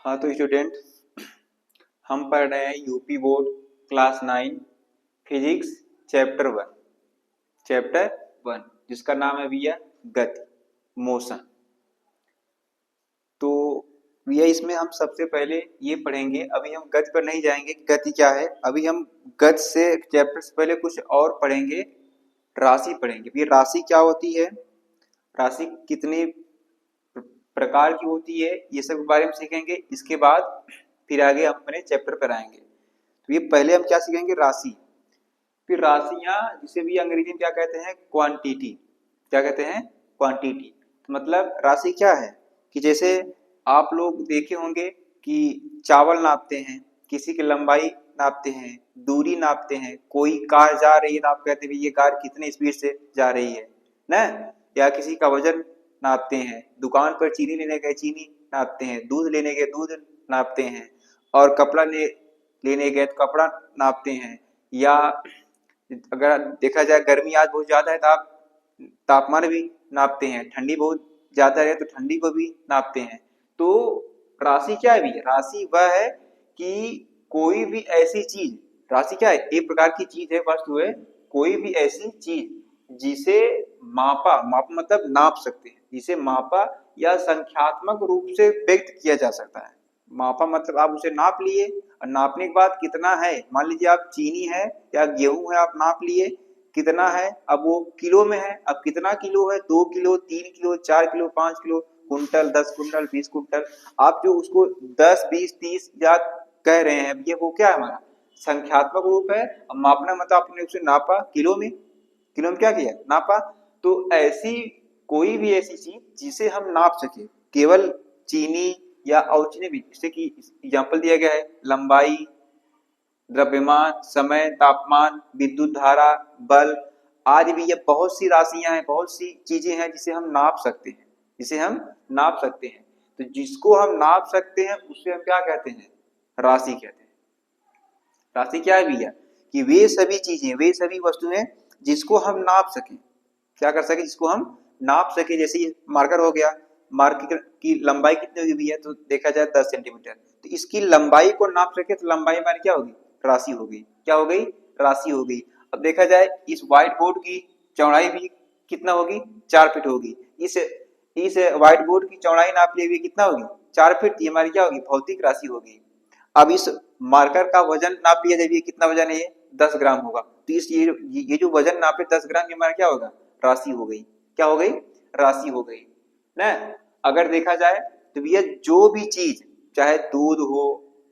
हाँ तो स्टूडेंट, हम पढ़ रहे हैं UP board class 9 physics chapter 1 जिसका नाम है भैया गति, मोशन। तो भैया इसमें हम सबसे पहले ये पढ़ेंगे, अभी हम गति पर नहीं जाएंगे, गति क्या है। अभी हम गति से चैप्टर से पहले कुछ और पढ़ेंगे, राशि पढ़ेंगे। भैया राशि क्या होती है, राशि कितने प्रकार की होती है, ये सब के बारे में सीखेंगे। इसके बाद फिर आगे हम अपने चैप्टर पर आएंगे। तो ये पहले हम क्या सीखेंगे, राशि। फिर राशियां जिसे भी अंग्रेजी में क्या कहते हैं, क्वांटिटी। क्या कहते हैं, क्वांटिटी। मतलब राशि क्या है कि जैसे आप लोग देखे होंगे कि चावल नापते हैं, किसी की लंबाई नापते हैं, दूरी नापते हैं। कोई कार जा रही है तो आप कहते हैं ये कार कितने स्पीड से जा रही है ना। या किसी का वजन नापते हैं, दुकान पर चीनी लेने गए चीनी नापते हैं, दूध लेने गए दूध नापते हैं, और कपड़ा लेने गए तो कपड़ा नापते हैं। या अगर देखा जाए गर्मी आज बहुत ज्यादा है तो आप तापमान भी नापते हैं, ठंडी बहुत ज्यादा है तो ठंडी को भी नापते हैं। तो राशि क्या है भैया, राशि वह है कि कोई भी ऐसी चीज, राशि क्या है, एक प्रकार की चीज है, वस्तु है, कोई भी ऐसी चीज जिसे मापा, मापा मतलब नाप सकते हैं, जिसे मापा या संख्यात्मक रूप से व्यक्त किया जा सकता है। मापा मतलब आप उसे नाप लिए, और नापने के बाद कितना है, मान लीजिए आप चीनी है या गेहूं है, आप नाप लिए कितना है, अब वो किलो में है, अब कितना किलो है, 2 kilo, 3 kilo, 4 kilo, 5 kilo, quintal, 10 quintal, 20 quintal. आप जो उसको 10, 20, 30 या कह रहे हैं, ये वो क्या है, हमारा संख्यात्मक रूप है। अब मापना मतलब आपने उसे नापा किलो में, किलो में क्या किया, नापा। तो ऐसी कोई भी ऐसी चीज जिसे हम नाप सके, केवल चीनी या और चीजें भी, जैसे कि एग्जाम्पल दिया गया है, लंबाई, द्रव्यमान, समय, तापमान, विद्युत धारा, बल आदि भी। ये बहुत सी राशियां हैं, बहुत सी चीजें हैं जिसे हम नाप सकते हैं, जिसे हम नाप सकते हैं। तो जिसको हम नाप सकते हैं उसे हम क्या कहते हैं, राशि कहते हैं। राशि क्या है भैया, कि वे सभी चीजें, वे सभी वस्तुएं जिसको हम नाप सकें, क्या कर सके, जिसको हम नाप सके। जैसे मार्कर हो गया, मार्कर की लंबाई कितनी होगी भैया, तो देखा जाए 10 सेंटीमीटर, तो इसकी लंबाई को नाप सके तो लंबाई हमारी क्या होगी, राशि हो गई। क्या हो गई, राशि हो गई। अब देखा जाए इस व्हाइट बोर्ड की चौड़ाई भी कितना होगी, 4 फीट होगी। इस व्हाइट बोर्ड की चौड़ाई नाप लिए हुए कितना होगी, 4 फीट। ये हमारी क्या होगी, भौतिक राशि होगी। अब इस मार्कर का वजन नाप लिया जाए, कितना वजन है, ये 10 ग्राम होगा। तो इस ये जो वजन नापे 10 ग्राम, ये हमारा क्या होगा, राशि हो गई। क्या हो गई, राशि हो गई ना। अगर देखा जाए तो भैया जो भी चीज, चाहे दूध हो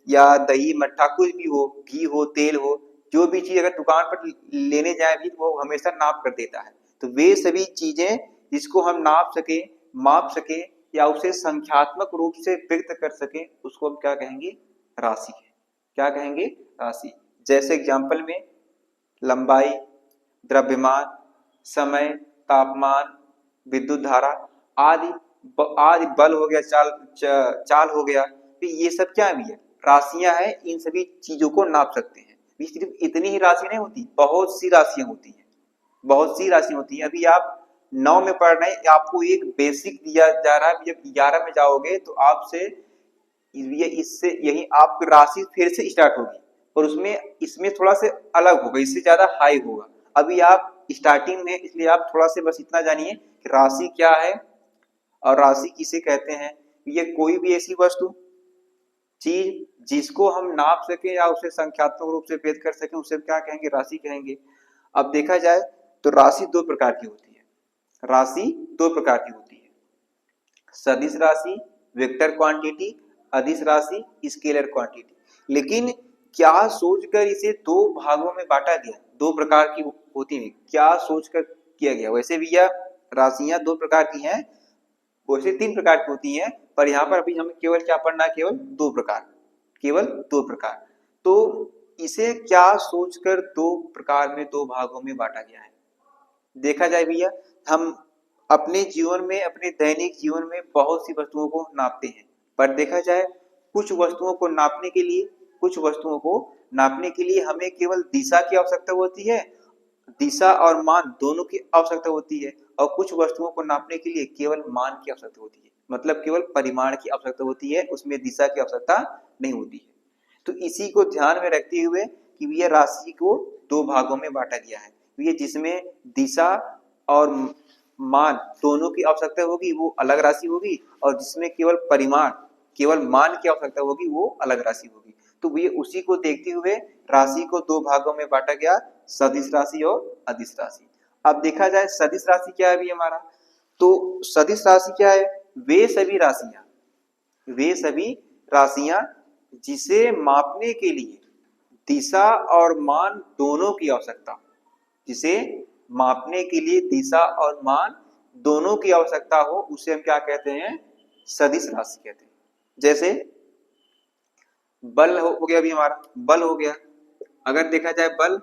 या दही मट्ठा कुछ भी हो, घी हो, तेल हो, जो भी चीज अगर दुकान पर लेने जाए भी तो वो हमेशा नाप कर देता है। तो वे सभी चीजें जिसको हम नाप सके, माप सके, या उसे संख्यात्मक रूप से व्यक्त कर सके, उसको हम क्या कहेंगे, राशि है। क्या कहेंगे, राशि। जैसे एग्जाम्पल में लंबाई, द्रव्यमान, समय, तापमान, विद्युत धारा आदि, आदि बल हो गया, चाल हो गया। तो ये सब क्या है भैया, राशियां हैं। इन सभी चीजों को नाप सकते हैं। सिर्फ इतनी ही राशि नहीं होती, बहुत सी राशियां होती हैं, बहुत सी राशि होती है। अभी आप 9 में पढ़ रहे हैं, आपको एक बेसिक दिया जा रहा है, जब 11 में जाओगे तो आपसे ये इससे यही आपकी राशि फिर से स्टार्ट होगी, और उसमें इसमें थोड़ा से अलग होगा, इससे ज्यादा हाई होगा। अभी आप स्टार्टिंग में, इसलिए आप थोड़ा से बस इतना जानिए कि राशि क्या है और राशि किसे कहते हैं। ये कोई भी ऐसी वस्तु, चीज जिसको हम नाप सके या उसे संख्यात्मक रूप से व्यक्त कर सके, उसे क्या कहेंगे, राशि कहेंगे। अब देखा जाए तो राशि दो प्रकार की होती है, राशि दो प्रकार की होती है, सदिश राशि वेक्टर क्वांटिटी, अदिश राशि स्केलर क्वांटिटी। लेकिन क्या सोचकर इसे दो भागों में बांटा गया, दो प्रकार की होती है, क्या सोचकर किया गया। वैसे भी यह राशियां दो प्रकार की हैं, वैसे 3 प्रकार की होती हैं, पर यहाँ पर अभी हमें केवल क्या पढ़ना है, केवल 2 प्रकार, केवल 2 प्रकार। तो इसे क्या सोचकर 2 प्रकार में, 2 भागों में बांटा गया है। देखा जाए भैया, हम अपने जीवन में, अपने दैनिक जीवन में बहुत सी वस्तुओं को नापते हैं, पर देखा जाए कुछ वस्तुओं को नापने के लिए, कुछ वस्तुओं को नापने के लिए हमें केवल दिशा की आवश्यकता होती है, दिशा और मान दोनों की आवश्यकता होती है, और कुछ वस्तुओं को नापने के लिए केवल मान की आवश्यकता होती है। मतलब केवल परिमाण की आवश्यकता होती है, उसमें दिशा की आवश्यकता नहीं होती है। तो इसी को ध्यान में रखते हुए कि यह राशि को दो भागों में बांटा गया है, ये जिसमें दिशा और मान दोनों की आवश्यकता होगी वो अलग राशि होगी, और जिसमें केवल परिमाण केवल मान की आवश्यकता होगी वो अलग राशि होगी। तो ये उसी को देखते हुए राशि को दो भागों में बांटा गया, सदिश राशि और अदिश राशि। अब देखा जाए सदिश राशि क्या है अभी हमारा, तो सदिश राशि क्या है, वे सभी राशियां जिसे मापने के लिए दिशा और मान दोनों की आवश्यकता, जिसे मापने के लिए दिशा और मान दोनों की आवश्यकता हो उसे हम क्या कहते हैं, सदिश राशि कहते हैं। जैसे बल हो गया, अभी हमारा बल हो गया। अगर देखा जाए बल,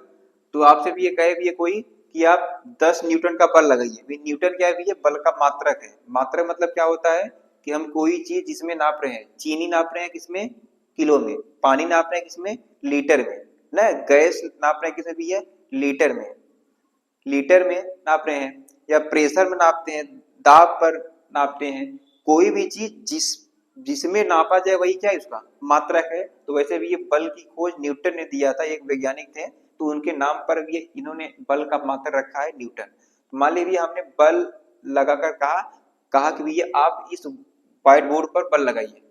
तो आपसे भी ये कहे भी ये कोई कि आप 10 न्यूटन का बल लगाइए, भी न्यूटन क्या है भी, ये बल का मात्रक है। मात्रक मतलब क्या होता है कि हम कोई चीज जिसमें नाप रहे हैं, चीनी नाप रहे हैं किसमें, किलो में, पानी नाप रहे हैं किसमें, लीटर में, ना गैस नाप रहे हैं किसमें भी है, लीटर में, लीटर में नाप रहे हैं, या प्रेशर में नापते हैं, दाब पर नापते हैं। कोई भी चीज जिसमें नापा जाए वही क्या है उसका मात्रक है। तो वैसे भी ये बल की खोज न्यूटन ने दिया था, एक वैज्ञानिक थे, तो उनके नाम पर ये इन्होंने बल का मात्रक रखा है न्यूटन। तो मान लीजिए हमने बल लगाकर कहा कहा कि भैया आप इस व्हाइट बोर्ड पर बल लगाइए,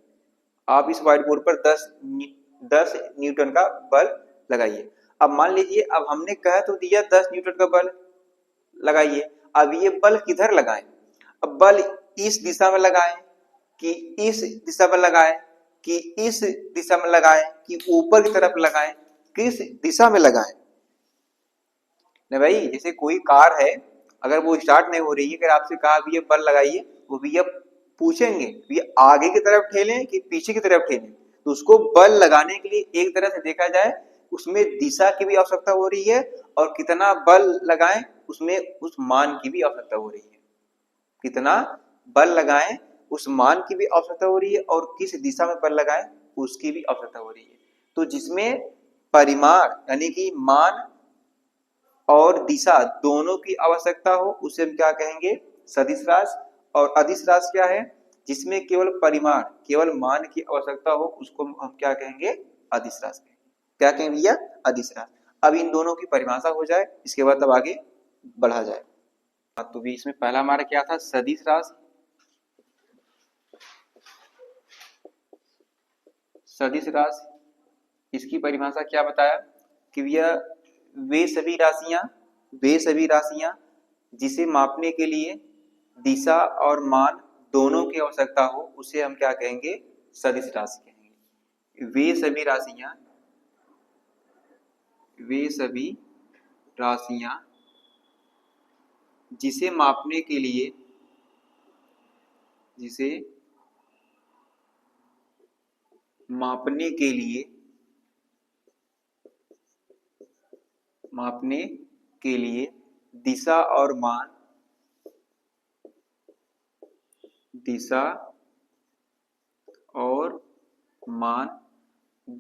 आप इस व्हाइट बोर्ड पर 10 न्यूटन का बल लगाइए। अब मान लीजिए अब हमने कह तो दिया 10 न्यूटन का बल लगाइए, अब ये बल किधर लगाएं, अब बल इस दिशा में लगाएं कि इस दिशा में लगाएं कि इस दिशा में लगाएं कि ऊपर की तरफ लगाएं, किस दिशा में लगाएं ना भाई। जैसे कोई कार है, अगर वो स्टार्ट नहीं हो रही है, अगर आपसे कहा भी ये बल लगाइए, वो भैया पूछेंगे ये आगे की तरफ ठेलें कि पीछे की तरफ ठेलें। तो उसको बल लगाने के लिए एक तरह से देखा जाए उसमें दिशा की भी आवश्यकता हो रही है, और कितना बल लगाएं उसमें उस मान की भी आवश्यकता हो रही है, कितना बल लगाएं उस मान की भी आवश्यकता हो रही है, और किस दिशा में बल लगाएं उसकी भी आवश्यकता हो रही है। तो जिसमें परिमाण यानी कि मान और दिशा दोनों की आवश्यकता हो उसे हम क्या कहेंगे, सदिश राशि। और अदिश राशि क्या है, जिसमें केवल परिमाण केवल मान की आवश्यकता हो उसको हम क्या कहेंगे, अदिश राशि। क्या कहेंगे भैया, अदिश राशि। अब इन दोनों की परिभाषा हो जाए, इसके बाद तब आगे बढ़ा जाए। तो भी इसमें पहला हमारा क्या था, सदिश राशि। सदिश राशि इसकी परिभाषा क्या बताया कि भैया वे सभी राशियां जिसे मापने के लिए दिशा और मान दोनों की आवश्यकता हो उसे हम क्या कहेंगे, सदिश राशि कहेंगे। वे सभी राशियां जिसे मापने के लिए मापने के लिए दिशा और मान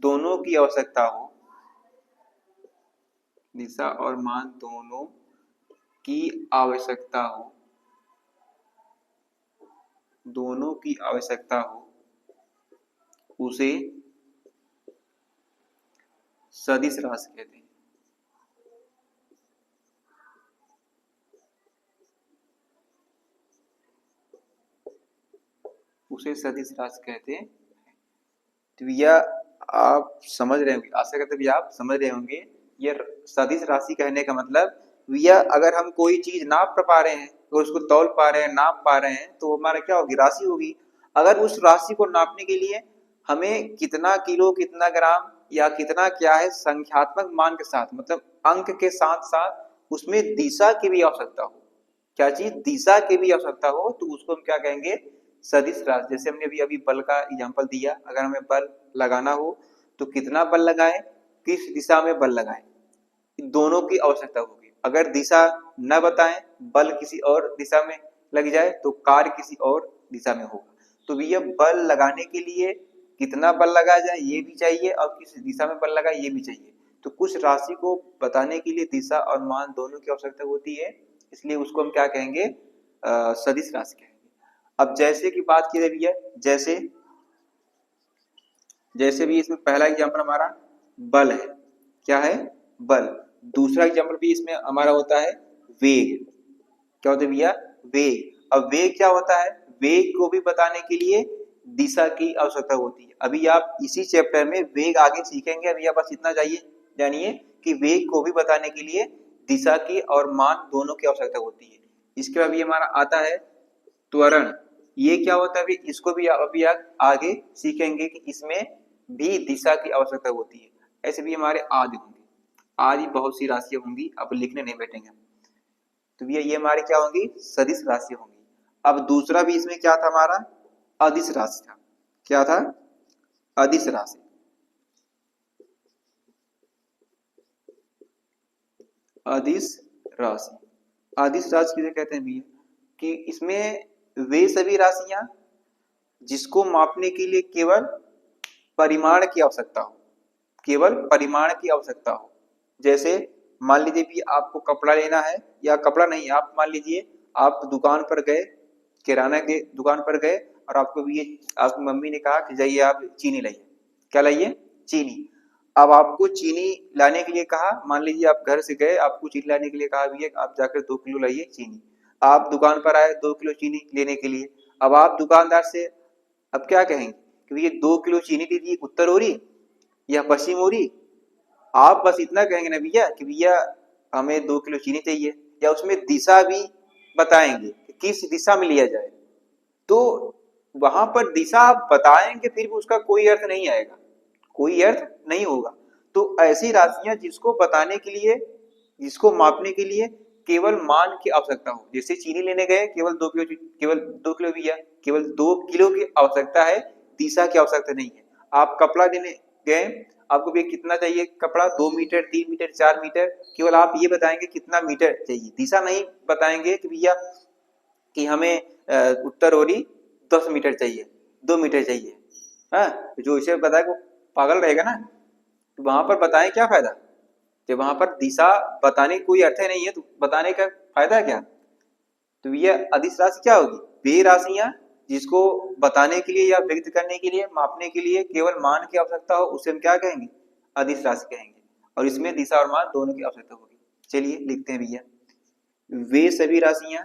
दोनों की आवश्यकता हो, दिशा और मान दोनों की आवश्यकता हो उसे सदिश राशि कहते हैं। उसे सदिश राशि कहते हैं। तो भैया आप समझ रहे होंगे, आशा करते भैया आप समझ रहे होंगे ये सदिश राशि कहने का मतलब, भैया अगर हम कोई चीज नाप पा रहे हैं और उसको तौल पा रहे हैं, नाप पा रहे हैं, तो हमारा क्या होगी, राशि होगी। अगर उस राशि को नापने के लिए हमें कितना किलो कितना ग्राम या कितना क्या है संख्यात्मक मान के साथ मतलब अंक के साथ साथ उसमें दिशा की भी आवश्यकता हो, क्या चीज, दिशा की भी आवश्यकता हो, तो उसको हम क्या कहेंगे, सदिश राशि। जैसे हमने अभी बल का एग्जांपल दिया, अगर हमें बल लगाना हो तो कितना बल लगाएं, किस दिशा में बल लगाएं, दोनों की आवश्यकता होगी। अगर दिशा न बताएं, बल किसी और दिशा में लग जाए तो कार्य किसी और दिशा में होगा। तो भैया बल लगाने के लिए कितना बल लगाया जाए ये भी चाहिए, और किस दिशा में बल लगाए ये भी चाहिए। तो कुछ राशि को बताने के लिए दिशा और मान दोनों की आवश्यकता होती है, इसलिए उसको हम क्या कहेंगे, सदिश राशि कहेंगे। अब जैसे की बात की जाए, जैसे जैसे भी इसमें पहला एग्जाम्पल हमारा बल है, क्या है, बल। दूसरा एग्जाम्पल भी इसमें हमारा होता है वेग। क्या होता है भैया, वेग। अब वेग क्या होता है, वेग को भी बताने के लिए दिशा की आवश्यकता होती है। अभी आप इसी चैप्टर में वेग आगे सीखेंगे, अभी आप बस इतना चाहिए जानिए कि वेग को भी बताने के लिए दिशा की और मान दोनों की आवश्यकता होती है। इसके बाद भी हमारा आता है त्वरण। ये क्या होता है, इसको भी अभी आप आगे सीखेंगे कि इसमें भी दिशा की आवश्यकता होती है। ऐसे भी हमारे आदि होंगे, आदि बहुत सी राशियां होंगी, अब लिखने नहीं बैठेंगे। तो भैया ये हमारी क्या होंगी, सदिश राशि होंगी। अब दूसरा भी इसमें क्या था हमारा, अदिश राशि था। क्या था, अदिश राशि। अदिश राशि, अदिश राशि किसे कहते हैं भैया, कि इसमें वे सभी राशियां जिसको मापने के लिए केवल परिमाण की आवश्यकता हो, केवल परिमाण की आवश्यकता हो। जैसे मान लीजिए भी आपको कपड़ा लेना है, या कपड़ा नहीं, आप मान लीजिए आप दुकान पर गए, किराना के दुकान पर गए, और आपको भी ये आपकी मम्मी ने कहा कि जाइए आप चीनी लाइए। क्या लाइए, चीनी। अब आपको चीनी लाने के लिए कहा, मान लीजिए आप घर से गए, आपको चीनी लाने के लिए कहा भैया आप जाकर 2 किलो लाइए चीनी। आप दुकान पर आए 2 किलो चीनी लेने के लिए। अब आप दुकानदार से अब क्या कहेंगे कि भैया 2 किलो चीनी दीजिए, उत्तर हो रही या पश्चिम हो रही। आप बस इतना कहेंगे ना भैया कि भैया हमें 2 किलो चीनी चाहिए, या उसमें दिशा भी बताएंगे कि किस दिशा में लिया जाए। तो वहां पर दिशा आप बताएंगे फिर भी उसका कोई अर्थ नहीं आएगा, कोई अर्थ नहीं होगा। तो ऐसी राशियां जिसको बताने के लिए, जिसको मापने के लिए केवल मान की आवश्यकता हो, जैसे चीनी लेने गए केवल 2 किलो, केवल 2 किलो भैया, केवल 2 किलो की आवश्यकता है, दिशा की आवश्यकता नहीं है। आप कपड़ा लेने गए, आपको भी कितना चाहिए कपड़ा, 2 मीटर, 3 मीटर, 4 मीटर, केवल आप ये बताएंगे कितना मीटर चाहिए, दिशा नहीं बताएंगे कि भैया कि हमें उत्तर ओरी 10 मीटर चाहिए, 2 मीटर चाहिए। हाँ, जो इसे बताए वो पागल रहेगा ना। तो वहां पर बताएं क्या फायदा, जब वहां पर दिशा बताने की कोई अर्थ ही नहीं है तो बताने का फायदा क्या। तो ये अधिस राशि क्या होगी, वे राशियां जिसको बताने के लिए या व्यक्त करने के लिए, मापने के लिए केवल मान की आवश्यकता हो, उसे हम क्या कहेंगे, अधिस राशि कहेंगे। और इसमें दिशा और मान दोनों की आवश्यकता होगी। चलिए लिखते हैं भैया, वे सभी राशियां,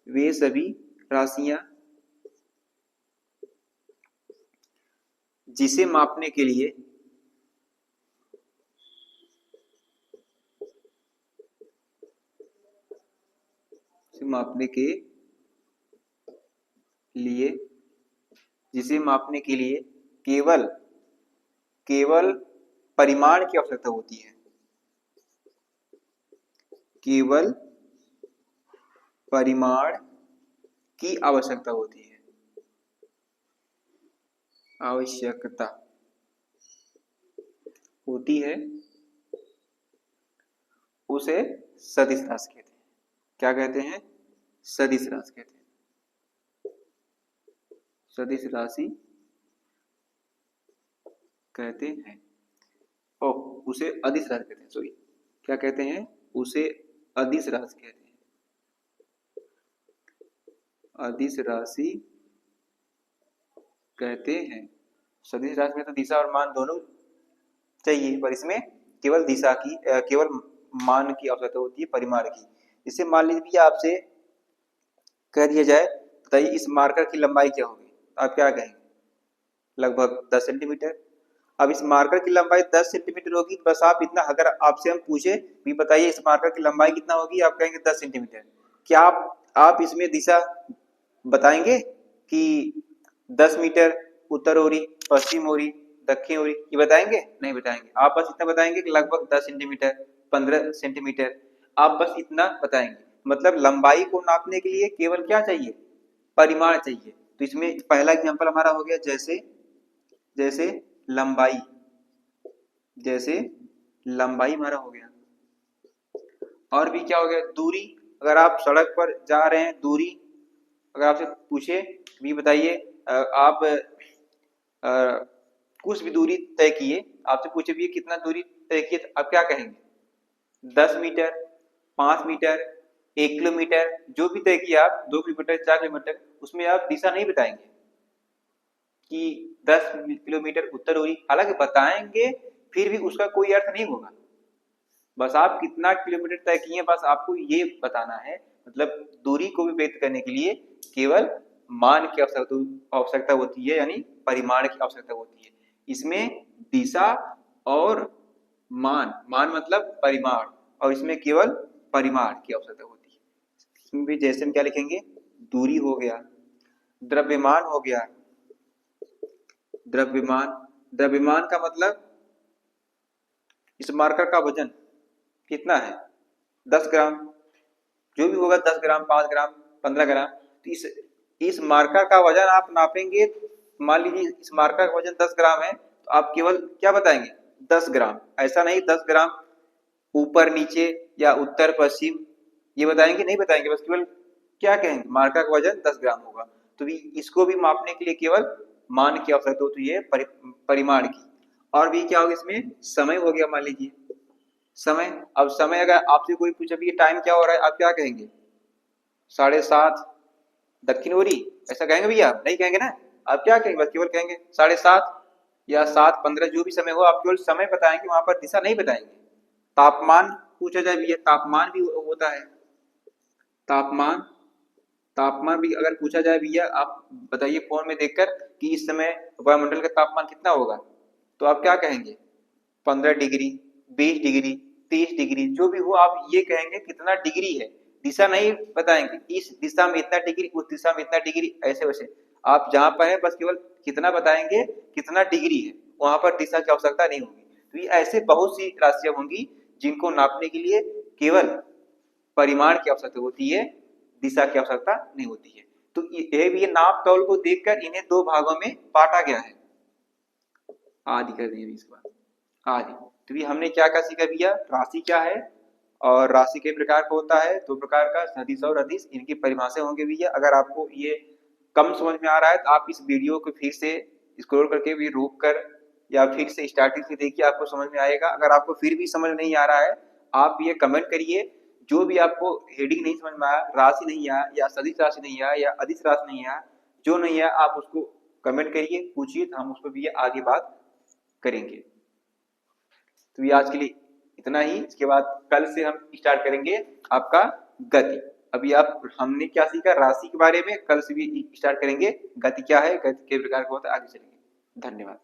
वे सभी राशियां जिसे मापने के लिए मापने के लिए जिसे मापने के लिए केवल केवल परिमाण की आवश्यकता होती है, केवल परिमाण की आवश्यकता होती है, आवश्यकता होती है, उसे सदिश राशि कहते हैं। क्या कहते हैं, सदिश राशि कहते हैं, सदिश राशि कहते हैं। ओ, उसे अदिश राशि कहते हैं, सॉरी, क्या कहते हैं, उसे अदिश राशि कहते हैं। अदिश राशि कहते हैं। सदिश राशि में तो दिशा और मान दोनों चाहिए, पर इसमें केवल दिशा की केवल मान की आवश्यकता होती है, परिमाण की। इसे मान लीजिए आपसे कह दिया जाए, बताइए इस मार्कर की लंबाई क्या होगी, आप क्या कहेंगे, लगभग 10 सेंटीमीटर। अब इस मार्कर की लंबाई 10 सेंटीमीटर होगी, बस आप इतना, अगर आपसे हम पूछे भी बताइए इस मार्कर की लंबाई कितना होगी, आप कहेंगे 10 सेंटीमीटर। क्या आप इसमें दिशा बताएंगे कि 10 मीटर उत्तर हो रही, पश्चिम हो रही, दक्षिण हो रही, ये बताएंगे, नहीं बताएंगे। आप बस इतना बताएंगे कि लगभग 10 सेंटीमीटर, 15 सेंटीमीटर, आप बस इतना बताएंगे। मतलब लंबाई को नापने के लिए केवल क्या चाहिए, परिमाण चाहिए। तो इसमें पहला एग्जांपल हमारा हो गया, जैसे जैसे लंबाई, जैसे लंबाई हमारा हो गया। और भी क्या हो गया, दूरी। अगर आप सड़क पर जा रहे हैं, दूरी, अगर आपसे पूछे भी बताइए आप कुछ भी दूरी तय किए, आपसे पूछे भी कितना दूरी तय किए, तो आप क्या कहेंगे, 10 मीटर, 5 मीटर, 1 किलोमीटर जो भी तय किया आप, 2 किलोमीटर 4 किलोमीटर, उसमें आप दिशा नहीं बताएंगे कि 10 किलोमीटर उत्तर हो रही, हालांकि बताएंगे फिर भी उसका कोई अर्थ नहीं होगा। बस आप कितना किलोमीटर तय किए बस आपको ये बताना है। मतलब दूरी को भी व्यक्त करने के लिए केवल मान की आवश्यकता होती है, यानी परिमाण की आवश्यकता होती है। इसमें दिशा और मान मतलब परिमाण, और इसमें केवल परिमाण की आवश्यकता होती है। इसमें भी जैसे हम क्या लिखेंगे, दूरी हो गया, द्रव्यमान हो गया, द्रव्यमान का मतलब इस मार्कर का वजन कितना है, 10 ग्राम, जो भी होगा 10 ग्राम, 5 ग्राम, 15 ग्राम। तो इस मार्कर का वजन आप नापेंगे, मान लीजिए इस मार्कर का वजन 10 ग्राम है, तो आप केवल क्या बताएंगे, 10 ग्राम। ऐसा नहीं 10 ग्राम ऊपर नीचे या उत्तर पश्चिम ये बताएंगे, नहीं बताएंगे, बस केवल क्या कहेंगे, मार्कर का वजन 10 ग्राम होगा। तो इसको भी मापने के लिए केवल मान की आवश्यकता होती है, परिमाण की। और भी क्या होगा इसमें, समय हो गया, मान लीजिए समय। अब समय अगर आपसे कोई पूछे अभी टाइम क्या हो रहा है, आप क्या कहेंगे, 7:30 दक्षिण हो रही, ऐसा कहेंगे भैया, नहीं कहेंगे ना। आप क्या कहेंगे, बस केवल कहेंगे 7:30 या 7:15, जो भी समय हो आप केवल समय बताएंगे, वहां पर दिशा नहीं बताएंगे। तापमान पूछा जाए भैया, तापमान भी होता है, तापमान तापमान भी अगर पूछा जाए भैया, आप बताइए फोन में देखकर कि इस समय वायुमंडल का तापमान कितना होगा, तो आप क्या कहेंगे, 15 डिग्री, 20 डिग्री, 30 डिग्री, जो भी हो आप ये कहेंगे कितना डिग्री है, दिशा नहीं बताएंगे, इस दिशा में इतना डिग्री, उस दिशा में इतना डिग्री, ऐसे वैसे। आप जहां पर है बस केवल कितना बताएंगे, कितना डिग्री है, वहां पर दिशा की आवश्यकता नहीं होगी। तो ये ऐसे बहुत सी राशियां होंगी जिनको नापने के लिए केवल परिमाण की आवश्यकता होती है, दिशा की आवश्यकता नहीं होती है। तो ये नाप तौल को देखकर इन्हें दो भागों में बांटा गया है। आदि कर देंगे इस बार आदि। तो ये हमने क्या क्या सीखा भैया, राशि क्या है और राशि के प्रकार का होता है, दो प्रकार का, सदिश और अदिश, इनकी परिभाषा होंगे भैया। अगर आपको ये कम समझ में आ रहा है तो आप इस वीडियो को फिर से स्क्रॉल करके भी रोक कर या फिर से स्टार्टिंग से देखिए, आपको समझ में आएगा। अगर आपको फिर भी समझ नहीं आ रहा है, आप ये कमेंट करिए, जो भी आपको हेडिंग नहीं समझ में आया, राशि नहीं आया या सदिश राशि नहीं आया या अदिश राशि नहीं आया, जो नहीं आया आप उसको कमेंट करिए, पूछिए, तो हम उसको भी आगे बात करेंगे। तो ये आज के लिए इतना ही। इसके बाद कल से हम स्टार्ट करेंगे आपका गति। अभी आप हमने क्या सीखा राशि के बारे में, कल से भी स्टार्ट करेंगे गति क्या है, गति के प्रकार का होता है, आगे चलेंगे। धन्यवाद।